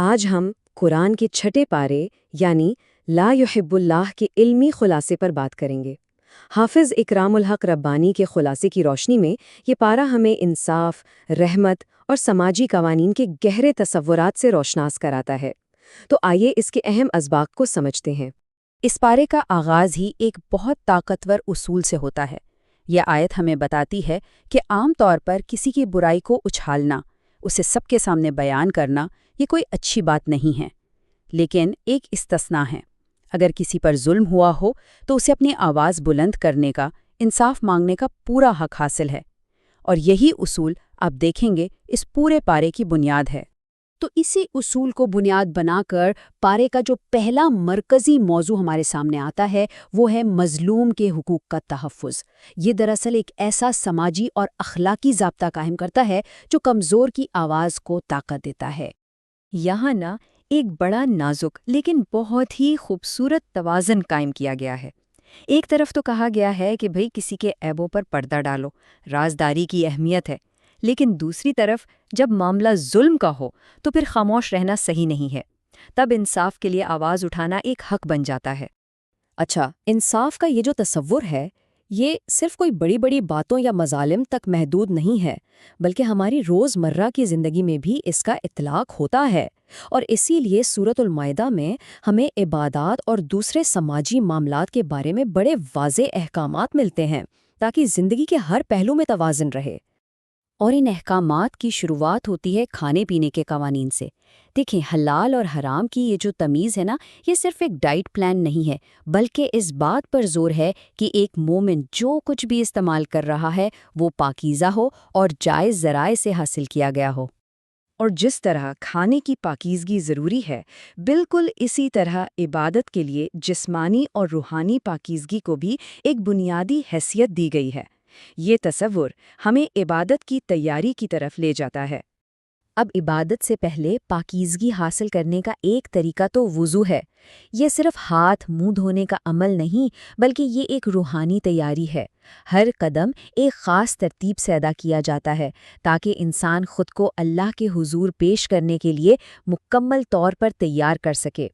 آج ہم قرآن کے چھٹے پارے یعنی لا یحب اللہ کے علمی خلاصے پر بات کریں گے۔ حافظ اکرام الحق ربانی کے خلاصے کی روشنی میں یہ پارہ ہمیں انصاف، رحمت اور سماجی قوانین کے گہرے تصورات سے روشناس کراتا ہے۔ تو آئیے اس کے اہم اسباق کو سمجھتے ہیں۔ اس پارے کا آغاز ہی ایک بہت طاقتور اصول سے ہوتا ہے۔ یہ آیت ہمیں بتاتی ہے کہ عام طور پر کسی کی برائی کو اچھالنا، اسے سب کے سامنے بیان کرنا، یہ کوئی اچھی بات نہیں ہے۔ لیکن ایک استثناء ہے۔ اگر کسی پر ظلم ہوا ہو تو اسے اپنی آواز بلند کرنے کا، انصاف مانگنے کا پورا حق حاصل ہے۔ اور یہی اصول آپ دیکھیں گے اس پورے پارے کی بنیاد ہے۔ تو اسی اصول کو بنیاد بنا کر پارے کا جو پہلا مرکزی موضوع ہمارے سامنے آتا ہے وہ ہے مظلوم کے حقوق کا تحفظ۔ یہ دراصل ایک ایسا سماجی اور اخلاقی ضابطہ قائم کرتا ہے جو کمزور کی آواز کو طاقت دیتا ہے۔ یہاں ایک بڑا نازک لیکن بہت ہی خوبصورت توازن قائم کیا گیا ہے۔ ایک طرف تو کہا گیا ہے کہ بھئی کسی کے عیبوں پر پردہ ڈالو، رازداری کی اہمیت ہے، لیکن دوسری طرف جب معاملہ ظلم کا ہو تو پھر خاموش رہنا صحیح نہیں ہے۔ تب انصاف کے لیے آواز اٹھانا ایک حق بن جاتا ہے۔ اچھا، انصاف کا یہ جو تصور ہے، یہ صرف کوئی بڑی بڑی باتوں یا مظالم تک محدود نہیں ہے، بلکہ ہماری روزمرہ کی زندگی میں بھی اس کا اطلاق ہوتا ہے۔ اور اسی لیے سورۃ المائدہ میں ہمیں عبادات اور دوسرے سماجی معاملات کے بارے میں بڑے واضح احکامات ملتے ہیں تاکہ زندگی کے ہر پہلو میں توازن رہے۔ اور ان احکامات کی شروعات ہوتی ہے کھانے پینے کے قوانین سے۔ دیکھیں، حلال اور حرام کی یہ جو تمیز ہے یہ صرف ایک ڈائٹ پلان نہیں ہے، بلکہ اس بات پر زور ہے کہ ایک مومن جو کچھ بھی استعمال کر رہا ہے وہ پاکیزہ ہو اور جائز ذرائع سے حاصل کیا گیا ہو۔ اور جس طرح کھانے کی پاکیزگی ضروری ہے، بالکل اسی طرح عبادت کے لیے جسمانی اور روحانی پاکیزگی کو بھی ایک بنیادی حیثیت دی گئی ہے۔ یہ تصور ہمیں عبادت کی تیاری کی طرف لے جاتا ہے۔ اب عبادت سے پہلے پاکیزگی حاصل کرنے کا ایک طریقہ تو وضو ہے۔ یہ صرف ہاتھ منہ دھونے کا عمل نہیں، بلکہ یہ ایک روحانی تیاری ہے۔ ہر قدم ایک خاص ترتیب سے ادا کیا جاتا ہے تاکہ انسان خود کو اللہ کے حضور پیش کرنے کے لیے مکمل طور پر تیار کر سکے۔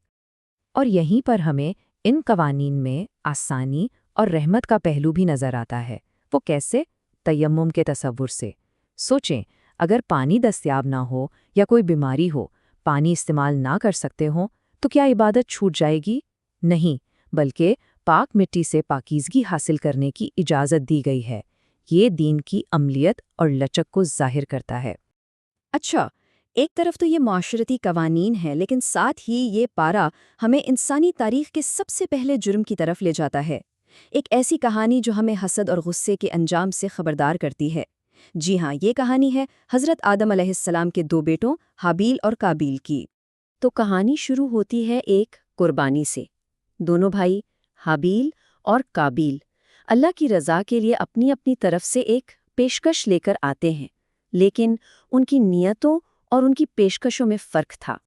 اور یہیں پر ہمیں ان قوانین میں آسانی اور رحمت کا پہلو بھی نظر آتا ہے۔ وہ کیسے؟ تیمم کے تصور سے۔ سوچیں، اگر پانی دستیاب نہ ہو یا کوئی بیماری ہو، پانی استعمال نہ کر سکتے ہوں تو کیا عبادت چھوٹ جائے گی؟ نہیں، بلکہ پاک مٹی سے پاکیزگی حاصل کرنے کی اجازت دی گئی ہے۔ یہ دین کی عملیت اور لچک کو ظاہر کرتا ہے۔ اچھا، ایک طرف تو یہ معاشرتی قوانین ہے، لیکن ساتھ ہی یہ پارہ ہمیں انسانی تاریخ کے سب سے پہلے جرم کی طرف لے جاتا ہے۔ ایک ایسی کہانی جو ہمیں حسد اور غصے کے انجام سے خبردار کرتی ہے۔ جی ہاں، یہ کہانی ہے حضرت آدم علیہ السلام کے دو بیٹوں حابیل اور قابیل کی۔ تو کہانی شروع ہوتی ہے ایک قربانی سے۔ دونوں بھائی حابیل اور قابیل اللہ کی رضا کے لیے اپنی اپنی طرف سے ایک پیشکش لے کر آتے ہیں، لیکن ان کی نیتوں اور ان کی پیشکشوں میں فرق تھا۔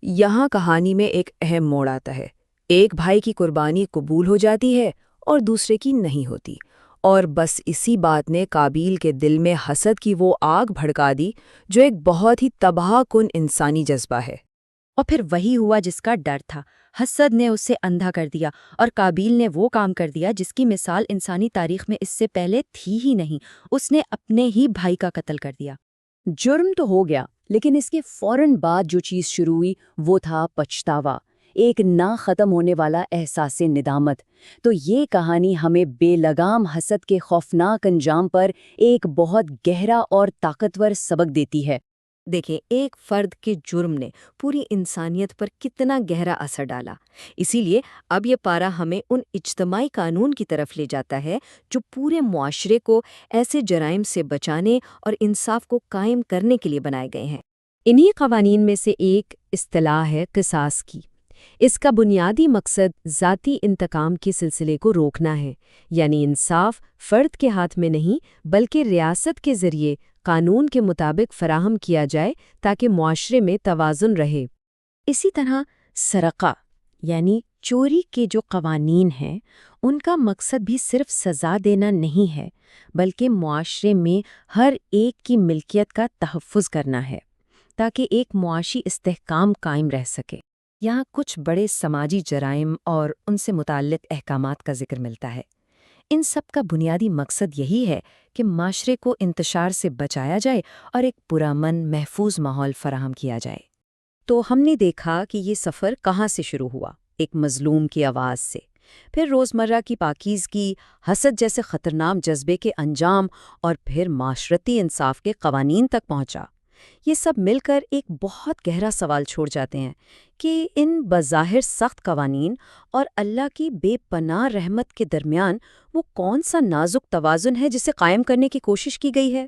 یہاں کہانی میں ایک اہم موڑ آتا ہے۔ ایک بھائی کی قربانی قبول ہو جاتی ہے اور دوسرے کی نہیں ہوتی، اور بس اسی بات نے قابیل کے دل میں حسد کی وہ آگ بھڑکا دی جو ایک بہت ہی تباہ کن انسانی جذبہ ہے۔ اور پھر وہی ہوا جس کا ڈر تھا۔ حسد نے اسے اندھا کر دیا اور قابیل نے وہ کام کر دیا جس کی مثال انسانی تاریخ میں اس سے پہلے تھی ہی نہیں۔ اس نے اپنے ہی بھائی کا قتل کر دیا۔ جرم تو ہو گیا، لیکن اس کے فوراً بعد جو چیز شروع ہوئی وہ تھا پچھتاوا، ایک نہ ختم ہونے والا احساس ندامت۔ تو یہ کہانی ہمیں بے لگام حسد کے خوفناک انجام پر ایک بہت گہرا اور طاقتور سبق دیتی ہے۔ دیکھیں، ایک فرد کے جرم نے پوری انسانیت پر کتنا گہرا اثر ڈالا۔ اسی لیے اب یہ پارہ ہمیں ان اجتماعی قانون کی طرف لے جاتا ہے جو پورے معاشرے کو ایسے جرائم سے بچانے اور انصاف کو قائم کرنے کے لیے بنائے گئے ہیں۔ انہی قوانین میں سے ایک اصطلاح ہے قصاص کی۔ اس کا بنیادی مقصد ذاتی انتقام کے سلسلے کو روکنا ہے، یعنی انصاف فرد کے ہاتھ میں نہیں بلکہ ریاست کے ذریعے قانون کے مطابق فراہم کیا جائے تاکہ معاشرے میں توازن رہے۔ اسی طرح سرقہ یعنی چوری کے جو قوانین ہیں ان کا مقصد بھی صرف سزا دینا نہیں ہے، بلکہ معاشرے میں ہر ایک کی ملکیت کا تحفظ کرنا ہے تاکہ ایک معاشی استحکام قائم رہ سکے۔ یہاں کچھ بڑے سماجی جرائم اور ان سے متعلق احکامات کا ذکر ملتا ہے۔ ان سب کا بنیادی مقصد یہی ہے کہ معاشرے کو انتشار سے بچایا جائے اور ایک پرامن محفوظ ماحول فراہم کیا جائے۔ تو ہم نے دیکھا کہ یہ سفر کہاں سے شروع ہوا، ایک مظلوم کی آواز سے، پھر روزمرہ کی پاکیزگی، حسد جیسے خطرناک جذبے کے انجام، اور پھر معاشرتی انصاف کے قوانین تک پہنچا۔ یہ سب مل کر ایک بہت گہرا سوال چھوڑ جاتے ہیں کہ ان بظاہر سخت قوانین اور اللہ کی بے پناہ رحمت کے درمیان وہ کون سا نازک توازن ہے جسے قائم کرنے کی کوشش کی گئی ہے۔